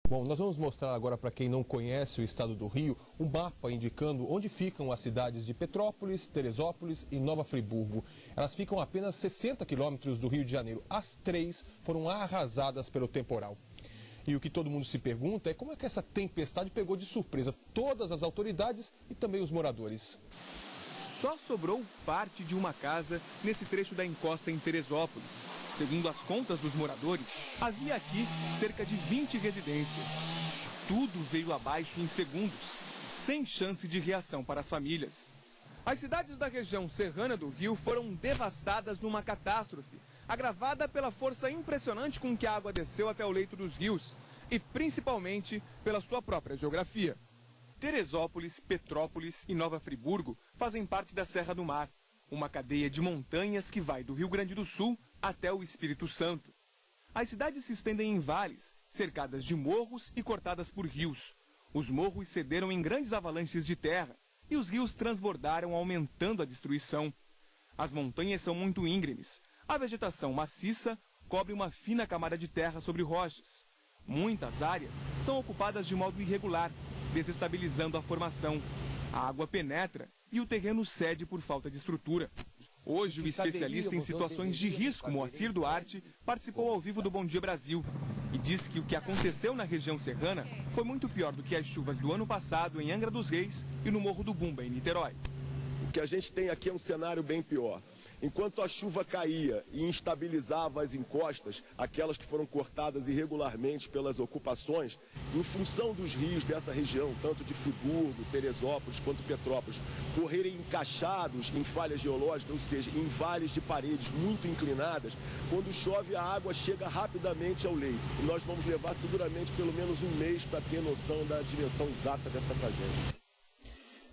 Bom, nós vamos mostrar agora para quem não conhece o estado do Rio, um mapa indicando onde ficam as cidades de Petrópolis, Teresópolis e Nova Friburgo. Elas ficam a apenas 60 quilômetros do Rio de Janeiro. As três foram arrasadas pelo temporal. E o que todo mundo se pergunta é como é que essa tempestade pegou de surpresa todas as autoridades e também os moradores. Só sobrou parte de uma casa nesse trecho da encosta em Teresópolis. Segundo as contas dos moradores, havia aqui cerca de 20 residências. Tudo veio abaixo em segundos, sem chance de reação para as famílias. As cidades da região serrana do Rio foram devastadas numa catástrofe, agravada pela força impressionante com que a água desceu até o leito dos rios e principalmente pela sua própria geografia. Teresópolis, Petrópolis e Nova Friburgo fazem parte da Serra do Mar, uma cadeia de montanhas que vai do Rio Grande do Sul até o Espírito Santo. As cidades se estendem em vales, cercadas de morros e cortadas por rios. Os morros cederam em grandes avalanches de terra e os rios transbordaram, aumentando a destruição. As montanhas são muito íngremes. A vegetação maciça cobre uma fina camada de terra sobre rochas. Muitas áreas são ocupadas de modo irregular, desestabilizando a formação. A água penetra e o terreno cede por falta de estrutura. Hoje, o especialista em situações de risco, Moacir Duarte, participou ao vivo do Bom Dia Brasil e disse que o que aconteceu na região serrana foi muito pior do que as chuvas do ano passado em Angra dos Reis e no Morro do Bumba, em Niterói. O que a gente tem aqui é um cenário bem pior. Enquanto a chuva caía e instabilizava as encostas, aquelas que foram cortadas irregularmente pelas ocupações, em função dos rios dessa região, tanto de Friburgo, Teresópolis quanto Petrópolis, correrem encaixados em falhas geológicas, ou seja, em vales de paredes muito inclinadas, quando chove a água chega rapidamente ao leito. E nós vamos levar seguramente pelo menos um mês para ter noção da dimensão exata dessa tragédia.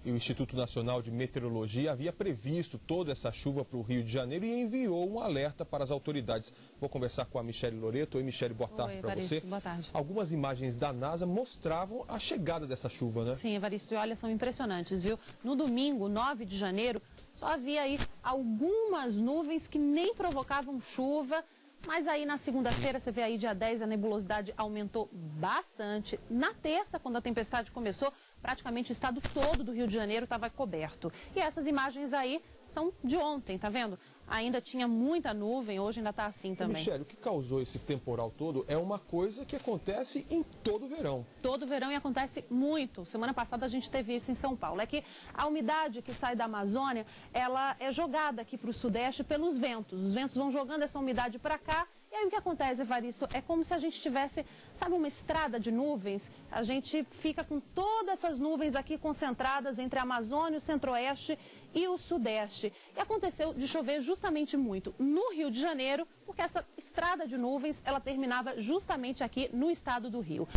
E o Instituto Nacional de Meteorologia havia previsto toda essa chuva para o Rio de Janeiro e enviou um alerta para as autoridades. Vou conversar com a Michele Loreto. Oi, Michele, boa tarde para você. Boa tarde. Algumas imagens da NASA mostravam a chegada dessa chuva, né? Sim, Evaristo, e olha, são impressionantes, viu? No domingo, 9 de janeiro, só havia aí algumas nuvens que nem provocavam chuva. Mas aí na segunda-feira, você vê aí dia 10, a nebulosidade aumentou bastante. Na terça, quando a tempestade começou, praticamente o estado todo do Rio de Janeiro estava coberto. E essas imagens aí são de ontem, tá vendo? Ainda tinha muita nuvem, hoje ainda está assim também. Michele, o que causou esse temporal todo é uma coisa que acontece em todo o verão. Todo verão e acontece muito. Semana passada a gente teve isso em São Paulo. É que a umidade que sai da Amazônia, ela é jogada aqui para o sudeste pelos ventos. Os ventos vão jogando essa umidade para cá. E aí o que acontece, Evaristo, é como se a gente tivesse, sabe, uma estrada de nuvens. A gente fica com todas essas nuvens aqui concentradas entre a Amazônia, o centro-oeste e o sudeste. E aconteceu de chover justamente muito no Rio de Janeiro, porque essa estrada de nuvens, ela terminava justamente aqui no estado do Rio.